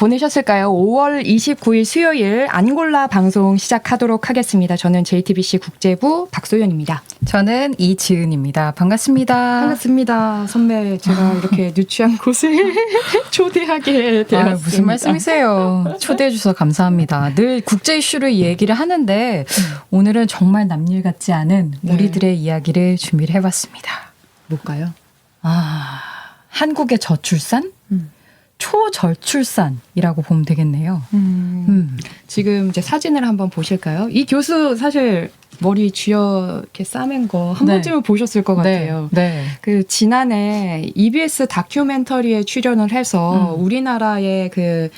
보내셨을까요? 5월 29일 수요일 안골라 방송 시작하도록 하겠습니다. 저는 JTBC 국제부 박소연입니다. 저는 이지은입니다. 반갑습니다. 반갑습니다. 선배, 제가 이렇게 누추한 곳에 초대하게 되었습니다. 무슨 말씀이세요? 초대해 주셔서 감사합니다. 늘 국제 이슈를 얘기를 하는데 오늘은 정말 남일 같지 않은 우리들의 이야기를 준비를 해봤습니다. 뭘까요? 한국의 저출산? 초저출산이라고 보면 되겠네요. 지금 이제 사진을 한번 보실까요? 이 교수 사실 머리 쥐어 이렇게 싸맨 거 한 번쯤은 보셨을 것 같아요. 네. 그 지난해 EBS 다큐멘터리에 출연을 해서 우리나라의 그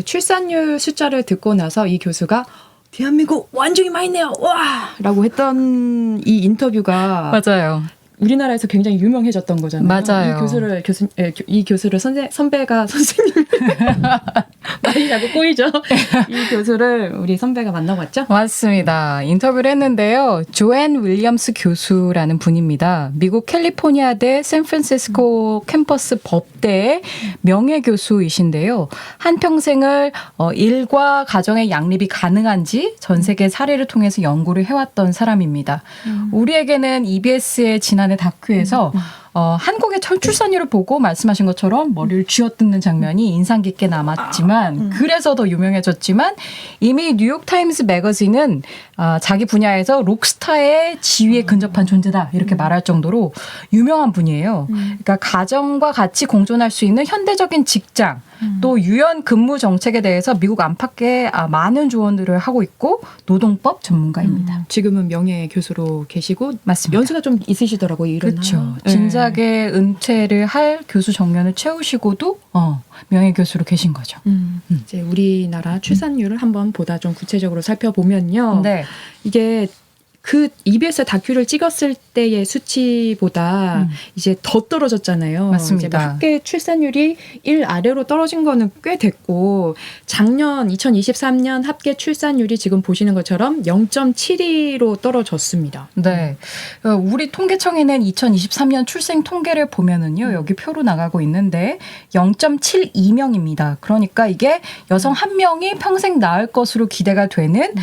출산율 숫자를 듣고 나서 이 교수가 대한민국 완전히 많이 네요. 와! 라고 했던 이 인터뷰가 맞아요. 우리나라에서 굉장히 유명해졌던 거잖아요. 맞아요. 이 교수를 선배가 선생님 많이 자꾸 꼬이죠. 이 교수를 우리 선배가 만나봤죠? 맞습니다. 인터뷰를 했는데요. 조앤 윌리엄스 교수라는 분입니다. 미국 캘리포니아대 샌프란시스코 캠퍼스 법대의 명예교수이신데요. 한평생을 일과 가정의 양립이 가능한지 전 세계 사례를 통해서 연구를 해왔던 사람입니다. 우리에게는 EBS의 지난해 다큐에서 한국의 출산율을 보고 말씀하신 것처럼 머리를 쥐어뜯는 장면이 인상 깊게 남았지만 그래서 더 유명해졌지만 이미 뉴욕타임스 매거진은 자기 분야에서 록스타의 지위에 근접한 존재다 이렇게 말할 정도로 유명한 분이에요. 그러니까 가정과 같이 공존할 수 있는 현대적인 직장 또 유연 근무 정책에 대해서 미국 안팎에 많은 조언들을 하고 있고 노동법 전문가입니다. 지금은 명예 교수로 계시고 맞습니다. 연세가 좀 있으시더라고요. 이런 그렇죠. 진작에 은퇴를 할 교수 정년을 채우시고도 명예교수로 계신 거죠. 이제 우리나라 출산율을 한번 보다 좀 구체적으로 살펴보면요. 네. 이게 그 EBS 다큐를 찍었을 때의 수치보다 이제 더 떨어졌잖아요. 맞습니다. 이제 합계 출산율이 1 아래로 떨어진 거는 꽤 됐고 작년 2023년 합계 출산율이 지금 보시는 것처럼 0.72로 떨어졌습니다. 네. 우리 통계청이 낸 2023년 출생 통계를 보면은요. 여기 표로 나가고 있는데 0.72명입니다. 그러니까 이게 여성 한 명이 평생 낳을 것으로 기대가 되는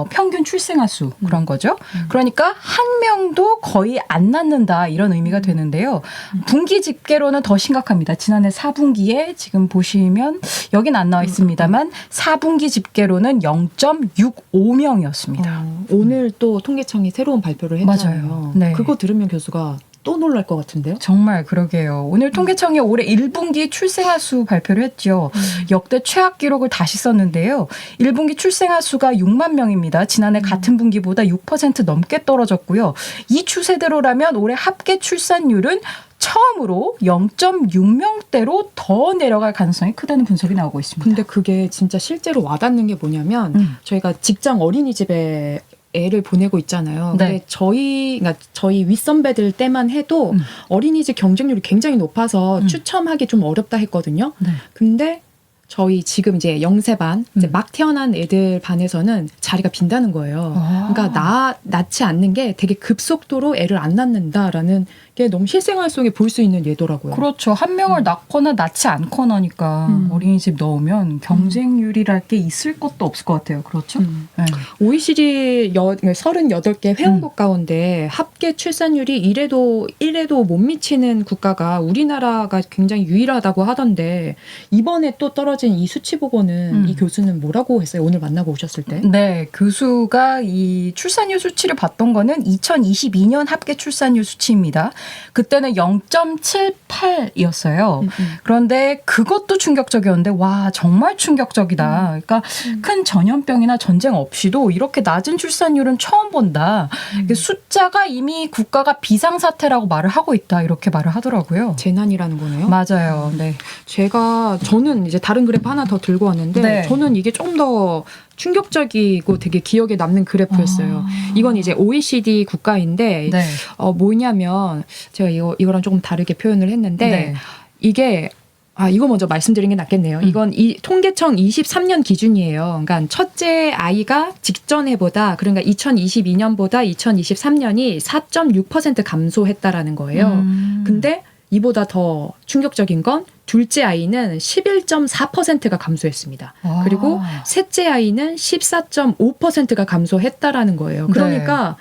평균 출생아 수 그런 거죠. 그러니까 한 명도 거의 안 낳는다 이런 의미가 되는데요. 분기 집계로는 더 심각합니다. 지난해 4분기에 지금 보시면 여긴 안 나와 있습니다만 4분기 집계로는 0.65명이었습니다. 오늘 또 통계청이 새로운 발표를 했잖아요. 맞아요. 네. 그거 들으면 교수가 또 놀랄 것 같은데요? 정말 그러게요. 오늘 통계청이 올해 1분기 출생아 수 발표를 했죠. 역대 최악 기록을 다시 썼는데요. 1분기 출생아 수가 6만 명입니다. 지난해 같은 분기보다 6% 넘게 떨어졌고요. 이 추세대로라면 올해 합계 출산율은 처음으로 0.6명대로 더 내려갈 가능성이 크다는 분석이 나오고 있습니다. 근데 그게 진짜 실제로 와닿는 게 뭐냐면 저희가 직장 어린이집에 애를 보내고 있잖아요. 네. 근데 그러니까 저희 윗선배들 때만 해도 어린이집 경쟁률이 굉장히 높아서 추첨하기 좀 어렵다 했거든요. 네. 근데 저희 지금 이제 영세반 이제 막 태어난 애들 반에서는 자리가 빈다는 거예요. 그러니까 낳지 않는 게 되게 급속도로 애를 안 낳는다라는 게 너무 실생활 속에 볼 수 있는 예더라고요. 그렇죠. 한 명을 낳거나 낳지 않거나니까 어린이집 넣으면 경쟁률이랄 게 있을 것도 없을 것 같아요. 그렇죠? 네. OECD 38개 회원국 가운데 합계 출산율이 1에도 못 미치는 국가가 우리나라가 굉장히 유일하다고 하던데 이번에 또 떨어진 이 수치 보고는 이 교수는 뭐라고 했어요? 오늘 만나고 오셨을 때? 네. 교수가 이 출산율 수치를 봤던 거는 2022년 합계 출산율 수치입니다. 그때는 0.78이었어요. 그런데 그것도 충격적이었는데 와 정말 충격적이다. 그러니까 큰 전염병이나 전쟁 없이도 이렇게 낮은 출산율은 처음 본다. 숫자가 이미 국가가 비상사태라고 말을 하고 있다. 이렇게 말을 하더라고요. 재난이라는 거네요. 맞아요. 네. 저는 이제 다른 그래프 하나 더 들고 왔는데 네. 저는 이게 좀 더 충격적이고 되게 기억에 남는 그래프였어요. 이건 이제 OECD 국가인데 네. 뭐냐면 제가 이거랑 조금 다르게 표현을 했는데 네. 이게 이거 먼저 말씀드리는 게 낫겠네요. 이건 통계청 23년 기준이에요. 그러니까 첫째 아이가 직전 해보다 그러니까 2022년보다 2023년이 4.6% 감소했다라는 거예요. 근데 이보다 더 충격적인 건 둘째 아이는 11.4%가 감소했습니다. 와. 그리고 셋째 아이는 14.5%가 감소했다라는 거예요. 그러니까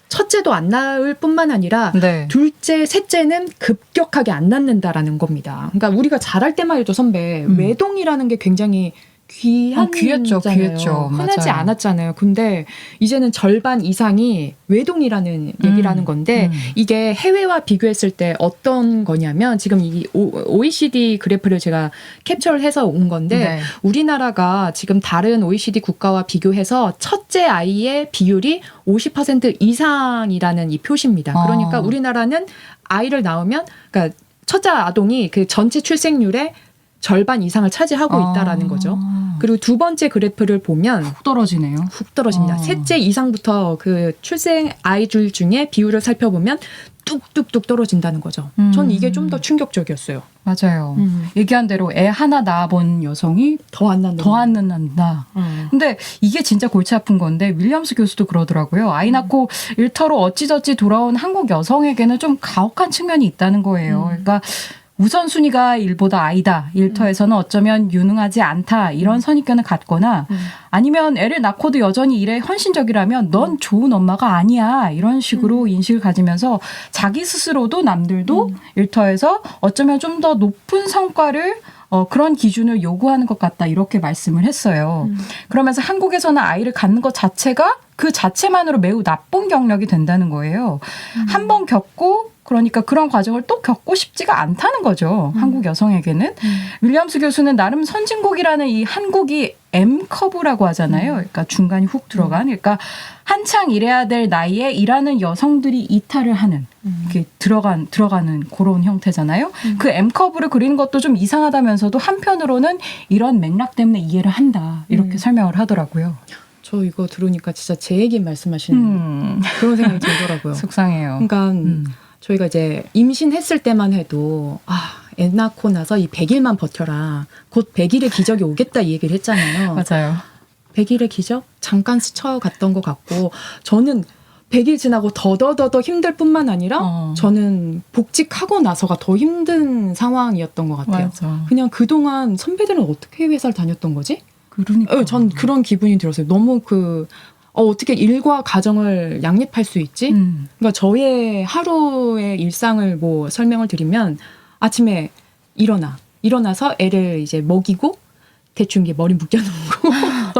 첫째도 안 낳을 뿐만 아니라 네. 둘째, 셋째는 급격하게 안 낳는다라는 겁니다. 그러니까 우리가 자랄 때만 해도 선배 외동이라는 게 굉장히 귀한 귀했죠. 흔하지 맞아요. 않았잖아요. 근데 이제는 절반 이상이 외동이라는 얘기라는 건데 이게 해외와 비교했을 때 어떤 거냐면 지금 이 OECD 그래프를 제가 캡처를 해서 온 건데 네. 우리나라가 지금 다른 OECD 국가와 비교해서 첫째 아이의 비율이 50% 이상이라는 이 표시입니다. 그러니까 우리나라는 아이를 낳으면 그러니까 첫째 아동이 그 전체 출생률의 절반 이상을 차지하고 있다라는 거죠. 그리고 두 번째 그래프를 보면 훅 떨어지네요. 훅 떨어집니다. 셋째 이상부터 그 출생 아이들 중에 비율을 살펴보면 뚝뚝뚝 떨어진다는 거죠. 전 이게 좀 더 충격적이었어요. 맞아요. 얘기한 대로 애 하나 낳아본 여성이 더 안 낳는다. 근데 이게 진짜 골치 아픈 건데 윌리엄스 교수도 그러더라고요. 아이 낳고 일터로 어찌저찌 돌아온 한국 여성에게는 좀 가혹한 측면이 있다는 거예요. 그러니까 우선순위가 일보다 아이다. 일터에서는 어쩌면 유능하지 않다. 이런 선입견을 갖거나 아니면 애를 낳고도 여전히 일에 헌신적이라면 넌 좋은 엄마가 아니야. 이런 식으로 인식을 가지면서 자기 스스로도 남들도 일터에서 어쩌면 좀 더 높은 성과를 그런 기준을 요구하는 것 같다. 이렇게 말씀을 했어요. 그러면서 한국에서는 아이를 갖는 것 자체가 그 자체만으로 매우 나쁜 경력이 된다는 거예요. 한 번 겪고 그러니까 그런 과정을 또 겪고 싶지가 않다는 거죠. 한국 여성에게는. 윌리엄스 교수는 나름 선진국이라는 이 한국이 M커브라고 하잖아요. 그러니까 중간이 훅 들어간. 그러니까 한창 일해야 될 나이에 일하는 여성들이 이탈을 하는 이렇게 들어가는 그런 형태잖아요. 그 M커브를 그리는 것도 좀 이상하다면서도 한편으로는 이런 맥락 때문에 이해를 한다. 이렇게 설명을 하더라고요. 저 이거 들으니까 진짜 제 얘기 말씀하시는 그런 생각이 들더라고요. 속상해요. 그러니까 저희가 이제 임신했을 때만 해도 애 낳고 나서 이 100일만 버텨라. 곧 100일의 기적이 오겠다 이 얘기를 했잖아요. 맞아요. 100일의 기적? 잠깐 스쳐갔던 것 같고 저는 100일 지나고 더더더더 힘들 뿐만 아니라 저는 복직하고 나서가 더 힘든 상황이었던 것 같아요. 맞아. 그냥 그동안 선배들은 어떻게 회사를 다녔던 거지? 그러니까. 전 그런 기분이 들었어요. 너무 어떻게 일과 가정을 양립할 수 있지? 그러니까 저의 하루의 일상을 뭐 설명을 드리면 아침에 일어나서 애를 이제 먹이고 대충 이게 머리 묶여놓고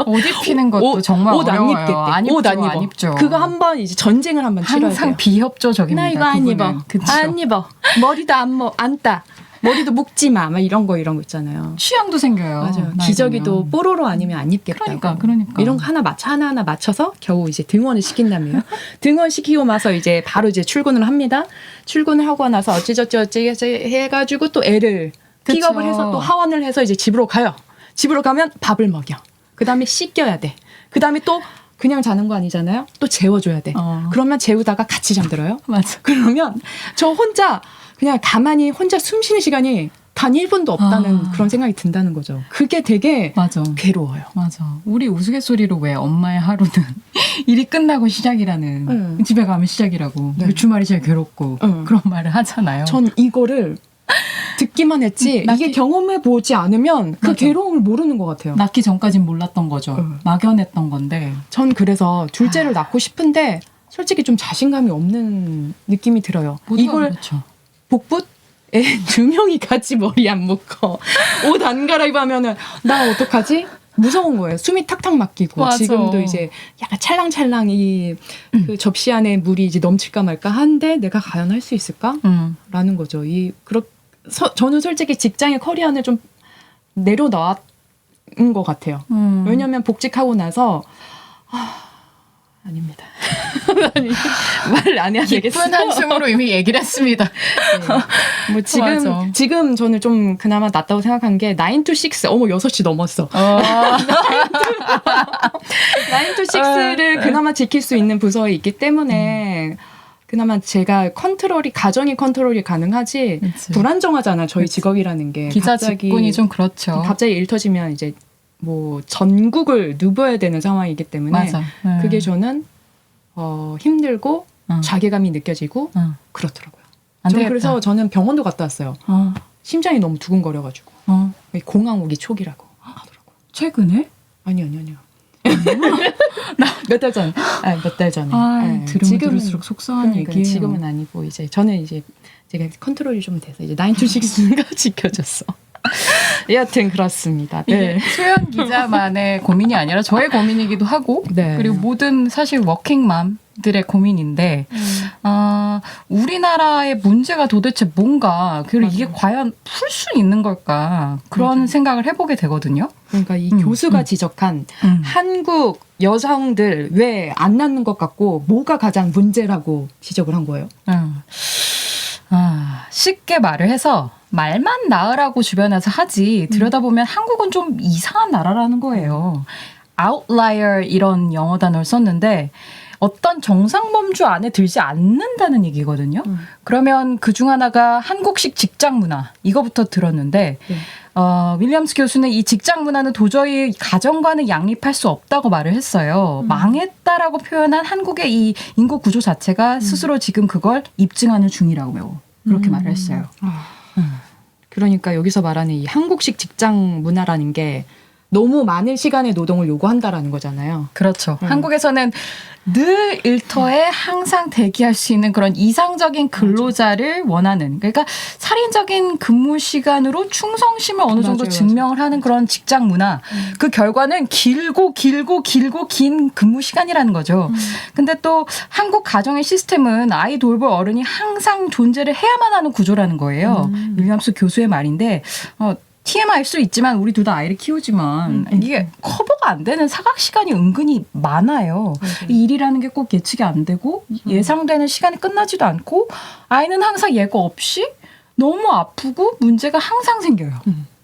옷 입히는 것도 정말 옷 안 어려워요. 입겠대. 안 입죠, 옷 안 입어. 안 입죠. 그거 한번 이제 전쟁을 한번 치러야 돼요. 항상 비협조적입니다. 나 이거 안 그분은. 입어. 그쵸. 안 입어. 머리도 안 따. 머리도 묶지 마. 막 이런 거 있잖아요. 취향도 생겨요. 맞아요. 나이 기저귀도 들면. 뽀로로 아니면 안 입겠다고. 그러니까. 이런 거 하나하나 맞춰서 겨우 이제 등원을 시킨다며요. 등원시키고 나서 이제 바로 이제 출근을 합니다. 출근을 하고 나서 어찌저찌 해가지고 또 애를 그쵸. 픽업을 해서 또 하원을 해서 이제 집으로 가요. 집으로 가면 밥을 먹여. 그 다음에 씻겨야 돼. 그 다음에 또 그냥 자는 거 아니잖아요. 또 재워줘야 돼. 그러면 재우다가 같이 잠들어요. 맞아. 그러면 저 혼자 그냥 가만히 혼자 숨 쉬는 시간이 단 1분도 없다는 그런 생각이 든다는 거죠. 그게 되게 맞아. 괴로워요. 맞아. 우리 우스갯소리로 왜 엄마의 하루는 일이 끝나고 시작이라는 집에 가면 시작이라고 네. 주말이 제일 괴롭고 그런 말을 하잖아요. 전 이거를 듣기만 했지 이게 경험해 보지 않으면 그 맞아. 괴로움을 모르는 것 같아요. 낳기 전까진 몰랐던 거죠. 막연했던 건데. 전 그래서 둘째를 낳고 싶은데 솔직히 좀 자신감이 없는 느낌이 들어요. 이걸 그렇죠. 복붙? 애 2명이 같이 머리 안 묶어. 옷 안 갈아입어 하면은 나 어떡하지? 무서운 거예요. 숨이 탁탁 막히고 맞아. 지금도 이제 약간 찰랑찰랑 그 접시 안에 물이 이제 넘칠까 말까 한데 내가 과연 할 수 있을까? 라는 거죠. 저는 솔직히 직장의 커리어는 좀 내려놓은 것 같아요. 왜냐하면 복직하고 나서 아닙니다. 말을 안 해야 되겠어. 기쁜 한숨으로 이미 얘기를 했습니다. 네. 뭐 맞아. 지금 저는 좀 그나마 낫다고 생각한 게 9 to 6. 어머 6시 넘었어. 9 to 6를 그나마 지킬 수 있는 부서에 있기 때문에 그나마 제가 가정의 컨트롤이 가능하지. 그치. 불안정하잖아 저희 직업이라는 게. 기자 직군이 좀 그렇죠. 갑자기 일 터지면 이제 뭐 전국을 누벼야 되는 상황이기 때문에 맞아. 그게 저는 힘들고 자괴감이 느껴지고 그렇더라고요. 안 저 되겠다. 그래서 저는 병원도 갔다 왔어요. 심장이 너무 두근거려가지고 공황 오기 초기라고 하더라고. 최근에? 아니요. 몇 달 전. 몇 달 전에. 네. 들으면 들을수록 속상한 그러니까 얘기예요. 지금은 아니고 이제 저는 이제 제가 컨트롤이 좀 돼서 이제 9 to 6가 지켜졌어. 여하튼 그렇습니다. 네. 이게 소연 기자만의 고민이 아니라 저의 고민이기도 하고 네. 그리고 모든 사실 워킹맘들의 고민인데 우리나라의 문제가 도대체 뭔가 그리고 이게 과연 풀 수 있는 걸까 그런 생각을 해보게 되거든요. 그러니까 이 교수가 지적한 한국 여성들 왜 안 낳는 것 같고 뭐가 가장 문제라고 지적을 한 거예요. 쉽게 말을 해서 말만 낳으라고 주변에서 하지 들여다보면 한국은 좀 이상한 나라라는 거예요. outlier 이런 영어 단어를 썼는데 어떤 정상범주 안에 들지 않는다는 얘기거든요. 그러면 그중 하나가 한국식 직장 문화 이거부터 들었는데 윌리엄스 교수는 이 직장 문화는 도저히 가정과는 양립할 수 없다고 말을 했어요. 망했다라고 표현한 한국의 이 인구 구조 자체가 스스로 지금 그걸 입증하는 중이라고요. 그렇게 말을 했어요. 그러니까 여기서 말하는 이 한국식 직장 문화라는 게 너무 많은 시간의 노동을 요구한다라는 거잖아요. 그렇죠. 한국에서는 늘 일터에 항상 대기할 수 있는 그런 이상적인 근로자를 원하는 그러니까 살인적인 근무 시간으로 충성심을 어느 정도 증명을 하는 그런 직장 문화 그 결과는 길고 긴 근무 시간이라는 거죠. 근데 또 한국 가정의 시스템은 아이 돌볼 어른이 항상 존재를 해야만 하는 구조라는 거예요. 윌리엄스 교수의 말인데 TMI일 수 있지만 우리 둘 다 아이를 키우지만 이게 커버가 안 되는 사각 시간이 은근히 많아요. 이 일이라는 게 꼭 예측이 안 되고 예상되는 시간이 끝나지도 않고 아이는 항상 예고 없이 너무 아프고 문제가 항상 생겨요.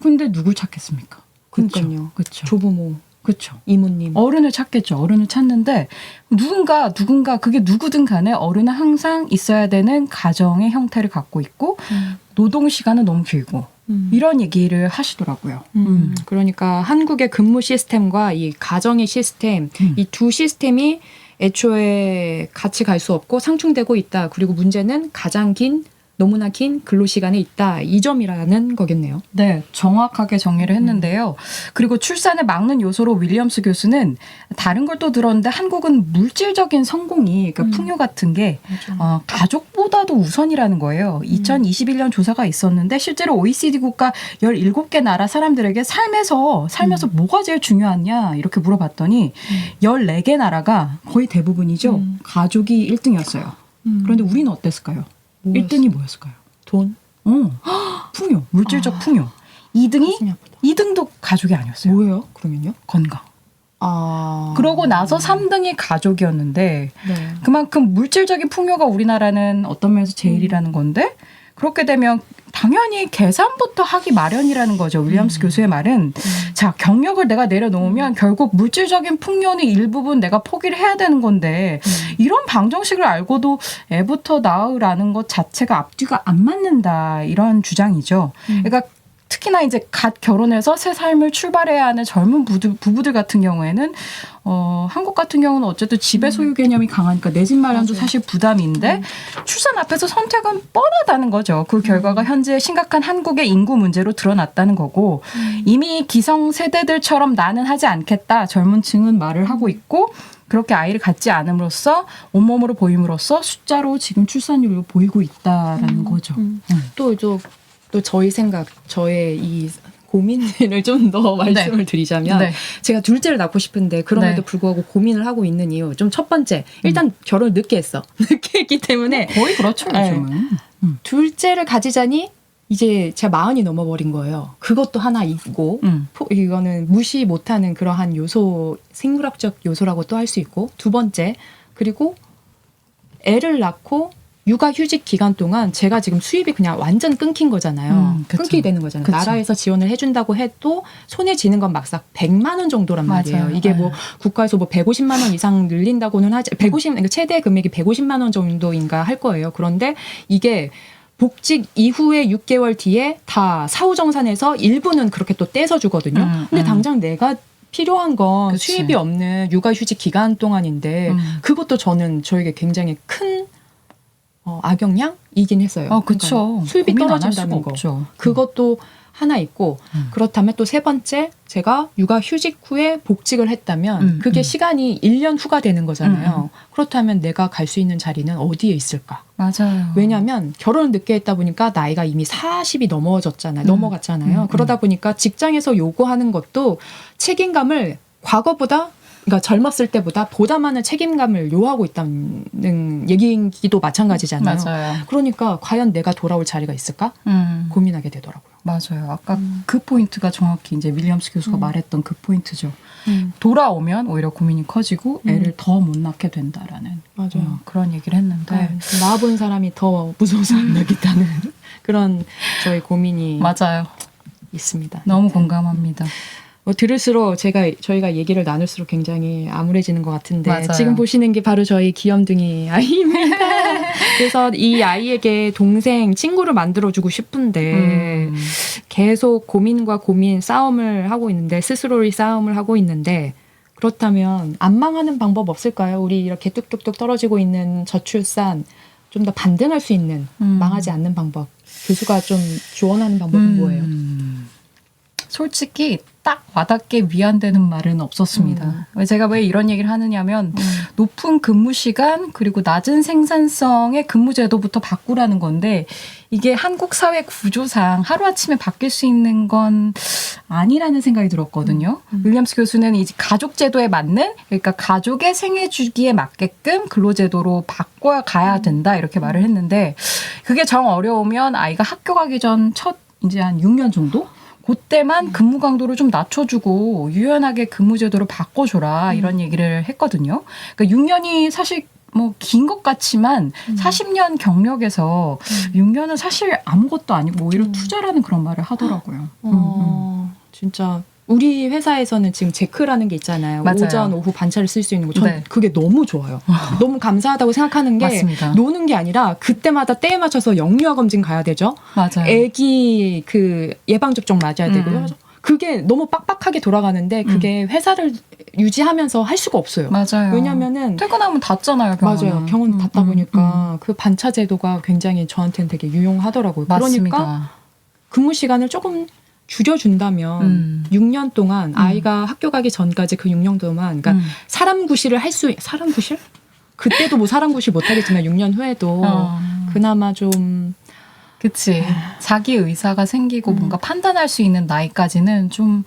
근데 누굴 찾겠습니까? 그러니까요. 그렇죠. 조부모. 그렇죠. 이모님. 어른을 찾겠죠. 어른을 찾는데 누군가 그게 누구든 간에 어른은 항상 있어야 되는 가정의 형태를 갖고 있고 노동 시간은 너무 길고 이런 얘기를 하시더라고요. 그러니까 한국의 근무 시스템과 이 가정의 시스템, 이 두 시스템이 애초에 같이 갈 수 없고 상충되고 있다. 그리고 문제는 너무나 긴 근로시간에 있다. 이 점이라는 거겠네요. 네, 정확하게 정리를 했는데요. 그리고 출산을 막는 요소로 윌리엄스 교수는 다른 걸 또 들었는데 한국은 물질적인 성공이 그러니까 풍요 같은 게 가족보다도 우선이라는 거예요. 2021년 조사가 있었는데 실제로 OECD 국가 17개 나라 사람들에게 살면서 뭐가 제일 중요하냐 이렇게 물어봤더니 14개 나라가 거의 대부분이죠. 가족이 1등이었어요. 그런데 우리는 어땠을까요? 1등이 뭐였을까요? 돈? 풍요, 물질적 풍요. 2등도 가족이 아니었어요. 뭐예요? 그러면요? 건강. 그러고 나서 3등이 가족이었는데 네. 그만큼 물질적인 풍요가 우리나라는 어떤 면에서 제일이라는 건데 그렇게 되면 당연히 계산부터 하기 마련이라는 거죠. 윌리엄스 교수의 말은 자 경력을 내가 내려놓으면 결국 물질적인 풍요는 일부분 내가 포기를 해야 되는 건데 이런 방정식을 알고도 애부터 낳으라는 것 자체가 앞뒤가 안 맞는다 이런 주장이죠. 그러니까 특히나 이제 갓 결혼해서 새 삶을 출발해야 하는 젊은 부부들 같은 경우에는 한국 같은 경우는 어쨌든 지배 소유 개념이 강하니까 내 집 마련도 사실 부담인데 출산 앞에서 선택은 뻔하다는 거죠. 그 결과가 현재 심각한 한국의 인구 문제로 드러났다는 거고 이미 기성 세대들처럼 나는 하지 않겠다 젊은 층은 말을 하고 있고 그렇게 아이를 갖지 않음으로써 온몸으로 보임으로써 숫자로 지금 출산율로 보이고 있다라는 거죠. 또 저의 이 고민을 좀 더 말씀을 드리자면 제가 둘째를 낳고 싶은데 그럼에도 불구하고 고민을 하고 있는 이유 좀 첫 번째 일단 결혼을 늦게 했어. 늦게 했기 때문에 거의 그렇죠 요즘은. 둘째를 가지자니 이제 제가 40이 넘어버린 거예요. 그것도 하나 있고 이거는 무시 못하는 그러한 요소 생물학적 요소라고 또 할 수 있고 두 번째 그리고 애를 낳고 육아휴직 기간 동안 제가 지금 수입이 그냥 완전 끊긴 거잖아요. 끊기게 되는 거잖아요. 그쵸. 나라에서 지원을 해준다고 해도 손에 쥐는 건 막상 100만 원 정도란 말이에요. 맞아요. 이게 뭐 국가에서 뭐 150만 원 이상 늘린다고는 하지 150 그러니까 최대 금액이 150만 원 정도인가 할 거예요. 그런데 이게 복직 이후에 6개월 뒤에 다 사후정산에서 일부는 그렇게 또 떼서 주거든요. 근데 당장 내가 필요한 건 그치. 수입이 없는 육아휴직 기간 동안인데 그것도 저에게 굉장히 큰 악영향이긴 했어요. 그렇죠. 그러니까 수입이 떨어진다는 거. 없죠. 그것도 하나 있고 그렇다면 또 세 번째 제가 육아 휴직 후에 복직을 했다면 그게 시간이 1년 후가 되는 거잖아요. 그렇다면 내가 갈 수 있는 자리는 어디에 있을까? 맞아요. 왜냐하면 결혼을 늦게 했다 보니까 나이가 이미 40이 넘어갔잖아요. 그러다 보니까 직장에서 요구하는 것도 책임감을 과거보다 그러니까 젊었을 때보다 보다 많은 책임감을 요하고 있다는 얘기기도 마찬가지잖아요. 맞아요. 그러니까 과연 내가 돌아올 자리가 있을까? 고민하게 되더라고요. 맞아요. 아까 그 포인트가 정확히 이제 윌리엄스 교수가 말했던 그 포인트죠. 돌아오면 오히려 고민이 커지고 애를 더 못 낳게 된다라는 맞아요. 그런 얘기를 했는데 낳아본 사람이 더 무서워서 안 낳겠다는 그런 저희 고민이 맞아요. 있습니다. 너무 공감합니다. 들을수록 저희가 얘기를 나눌수록 굉장히 암울해지는 것 같은데 맞아요. 지금 보시는 게 바로 저희 귀염둥이 아이입니다. 그래서 이 아이에게 동생, 친구를 만들어주고 싶은데 계속 고민과 싸움을 하고 있는데 스스로의 싸움을 하고 있는데 그렇다면 안 망하는 방법 없을까요? 우리 이렇게 뚝뚝뚝 떨어지고 있는 저출산 좀 더 반등할 수 있는 망하지 않는 방법. 교수가 좀 조언하는 방법은 뭐예요? 솔직히 딱 와닿게 위안되는 말은 없었습니다. 제가 왜 이런 얘기를 하느냐면 높은 근무 시간 그리고 낮은 생산성의 근무 제도부터 바꾸라는 건데 이게 한국 사회 구조상 하루아침에 바뀔 수 있는 건 아니라는 생각이 들었거든요. 윌리엄스 교수는 이제 가족 제도에 맞는 그러니까 가족의 생애 주기에 맞게끔 근로제도로 바꿔 가야 된다 이렇게 말을 했는데 그게 정 어려우면 아이가 학교 가기 전 첫 이제 한 6년 정도? 그때만 근무 강도를 좀 낮춰주고 유연하게 근무 제도를 바꿔줘라 이런 얘기를 했거든요. 그러니까 6년이 사실 뭐 긴 것 같지만 40년 경력에서 6년은 사실 아무것도 아니고 오히려 투자라는 그런 말을 하더라고요. 진짜 우리 회사에서는 지금 제크라는 게 있잖아요. 맞아요. 오전, 오후 반차를 쓸 수 있는 거. 전 네. 그게 너무 좋아요. 너무 감사하다고 생각하는 게 맞습니다. 노는 게 아니라 그때마다 때에 맞춰서 영유아 검진 가야 되죠. 맞아요. 애기 그 예방접종 맞아야 되고요. 그래서 그게 너무 빡빡하게 돌아가는데 그게 회사를 유지하면서 할 수가 없어요. 맞아요. 왜냐면은 퇴근하면 닫잖아요. 병원은. 맞아요. 병원 닫다 보니까 그 반차 제도가 굉장히 저한테는 되게 유용하더라고요. 맞습니다. 그러니까 근무 시간을 조금 줄여준다면 6년 동안 아이가 학교 가기 전까지 그 6년 동안 그러니까 사람 구실을 사람 구실? 그때도 뭐 사람 구실 못하겠지만 6년 후에도 그나마 좀 그치. 자기 의사가 생기고 뭔가 판단할 수 있는 나이까지는 좀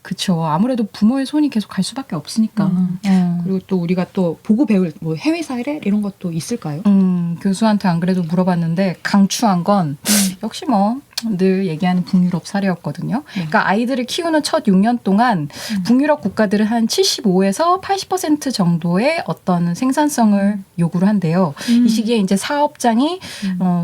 그쵸. 아무래도 부모의 손이 계속 갈 수밖에 없으니까. 그리고 또 우리가 또 보고 배울 뭐 해외 사례 이런 것도 있을까요? 교수한테 안 그래도 물어봤는데 강추한 건 역시 뭐 늘 얘기하는 북유럽 사례였거든요. 그러니까 아이들을 키우는 첫 6년 동안 북유럽 국가들은 한 75에서 80% 정도의 어떤 생산성을 요구를 한대요. 이 시기에 이제 사업장이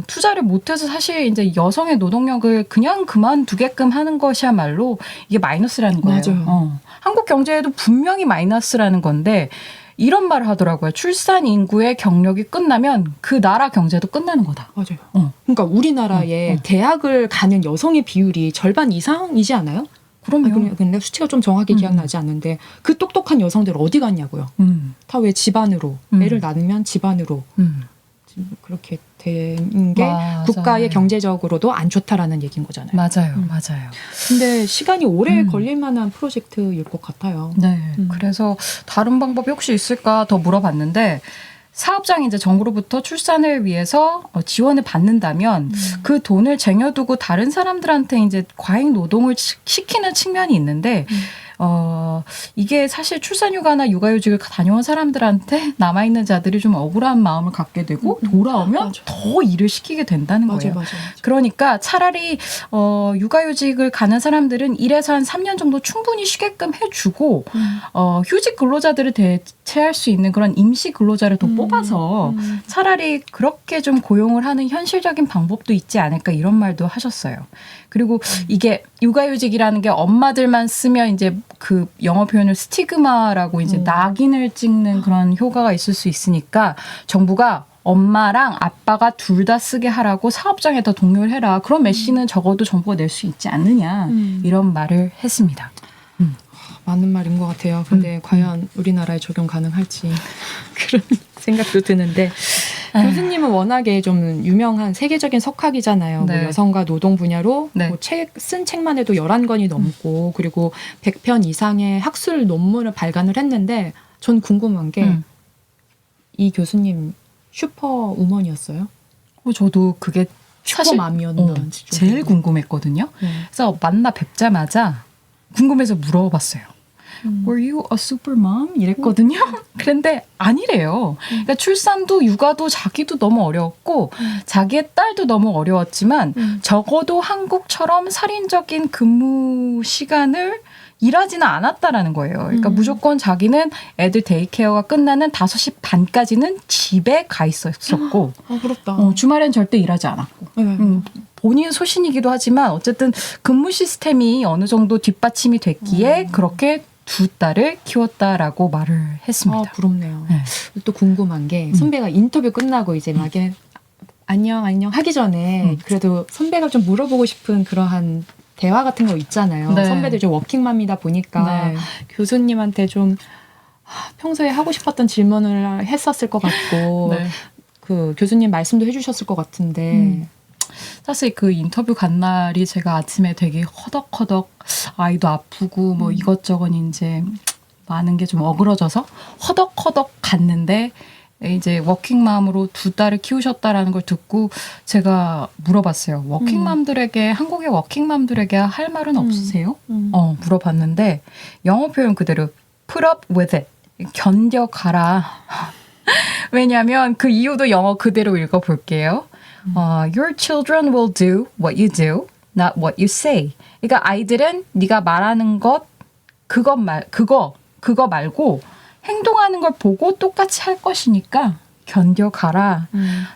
투자를 못해서 사실 이제 여성의 노동력을 그냥 그만두게끔 하는 것이야말로 이게 마이너스라는 거예요. 맞아요. 한국 경제에도 분명히 마이너스라는 건데 이런 말을 하더라고요. 출산 인구의 경력이 끝나면 그 나라 경제도 끝나는 거다. 맞아요. 그러니까 우리나라에 대학을 가는 여성의 비율이 절반 이상이지 않아요? 그럼요. 근데 수치가 좀 정확히 기억나지 않는데 그 똑똑한 여성들 어디 갔냐고요. 다 왜 집안으로 애를 낳으면 집안으로 그렇게 된 게 맞아요. 국가의 경제적으로도 안 좋다라는 얘기인 거잖아요. 맞아요. 맞아요. 근데 시간이 오래 걸릴 만한 프로젝트일 것 같아요. 네. 그래서 다른 방법이 혹시 있을까 더 물어봤는데 사업장이 이제 정부로부터 출산을 위해서 지원을 받는다면 그 돈을 쟁여두고 다른 사람들한테 이제 과잉 노동을 시키는 측면이 있는데 이게 사실 출산휴가나 육아휴직을 다녀온 사람들한테 남아있는 자들이 좀 억울한 마음을 갖게 되고 돌아오면 맞아. 더 일을 시키게 된다는 거예요. 맞아요. 그러니까 차라리 육아휴직을 가는 사람들은 1에서 한 3년 정도 충분히 쉬게끔 해주고 휴직 근로자들을 대체할 수 있는 그런 임시 근로자를 더 뽑아서 차라리 그렇게 좀 고용을 하는 현실적인 방법도 있지 않을까 이런 말도 하셨어요. 그리고 이게 육아휴직이라는 게 엄마들만 쓰면 이제 그 영어 표현을 스티그마라고 이제 낙인을 찍는 그런 효과가 있을 수 있으니까 정부가 엄마랑 아빠가 둘 다 쓰게 하라고 사업장에다 독려를 해라. 그런 메시는 적어도 정부가 낼 수 있지 않느냐 이런 말을 했습니다. 맞는 말인 것 같아요. 근데 과연 우리나라에 적용 가능할지 그런 생각도 드는데 교수님은 워낙에 좀 유명한 세계적인 석학이잖아요. 네. 뭐 여성과 노동 분야로 네. 뭐 쓴 책만 해도 11권이 넘고 그리고 100편 이상의 학술 논문을 발간을 했는데 전 궁금한 게 이 교수님 슈퍼우먼이었어요? 저도 그게 사실 슈퍼맘이었는지 제일 궁금했거든요. 네. 그래서 만나 뵙자마자 궁금해서 물어봤어요. Were you a super mom? 이랬거든요. 그런데 아니래요. 그러니까 출산도 육아도 자기도 너무 어려웠고 자기의 딸도 너무 어려웠지만 적어도 한국처럼 살인적인 근무 시간을 일하지는 않았다라는 거예요. 그러니까 무조건 자기는 애들 데이케어가 끝나는 5시 반까지는 집에 가 있었고 부럽다. 주말엔 절대 일하지 않았고 본인 소신이기도 하지만 어쨌든 근무 시스템이 어느 정도 뒷받침이 됐기에 그렇게 두 딸을 키웠다라고 말을 했습니다. 부럽네요. 네. 또 궁금한 게 선배가 인터뷰 끝나고 이제 막 안녕 하기 전에 그래도 선배가 좀 물어보고 싶은 그러한 대화 같은 거 있잖아요. 네. 선배들 좀 워킹맘이다 보니까 네. 교수님한테 좀 평소에 하고 싶었던 질문을 했었을 것 같고 네. 그 교수님 말씀도 해주셨을 것 같은데 사실 그 인터뷰 간 날이 제가 아침에 되게 허덕허덕 아이도 아프고 뭐 이것저것 이제 많은 게 좀 어그러져서 허덕허덕 갔는데 이제 워킹맘으로 두 딸을 키우셨다라는 걸 듣고 제가 물어봤어요. 워킹맘들에게 한국의 워킹맘들에게 할 말은 없으세요? 물어봤는데 영어 표현 그대로 put up with it 견뎌가라. 왜냐하면 그 이유도 영어 그대로 읽어볼게요. Your children will do what you do, not what you say. 그러니까 아이들은 네가 말하는 것 그거 말고 행동하는 걸 보고 똑같이 할 것이니까 견뎌가라.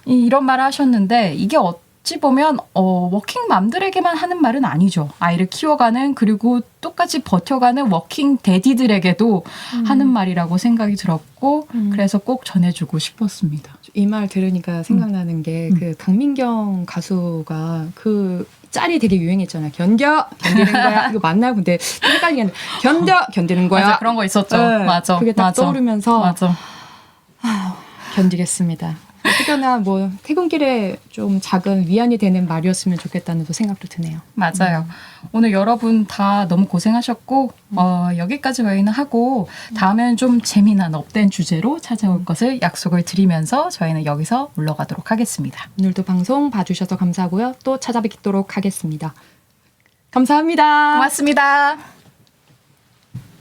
이런 말을 하셨는데 이게 어찌 보면 워킹맘들에게만 하는 말은 아니죠. 아이를 키워가는 그리고 똑같이 버텨가는 워킹 데디들에게도 하는 말이라고 생각이 들었고 그래서 꼭 전해주고 싶었습니다. 이 말 들으니까 생각나는 게 그 강민경 가수가 그 짤이 되게 유행했잖아요. 견디는 거야. 이거 맞나요? 근데 헷갈리겠는데 견디는 거야. 맞아, 그런 거 있었죠. 네, 맞아. 그게 딱 맞아. 떠오르면서 맞아. 견디겠습니다. 어떻게나 뭐 퇴근길에 좀 작은 위안이 되는 말이었으면 좋겠다는 또 생각도 드네요. 맞아요. 오늘 여러분 다 너무 고생하셨고 여기까지 저희는 하고 다음에는 좀 재미난 업된 주제로 찾아올 것을 약속을 드리면서 저희는 여기서 물러가도록 하겠습니다. 오늘도 방송 봐주셔서 감사하고요. 또 찾아뵙도록 하겠습니다. 감사합니다. 고맙습니다.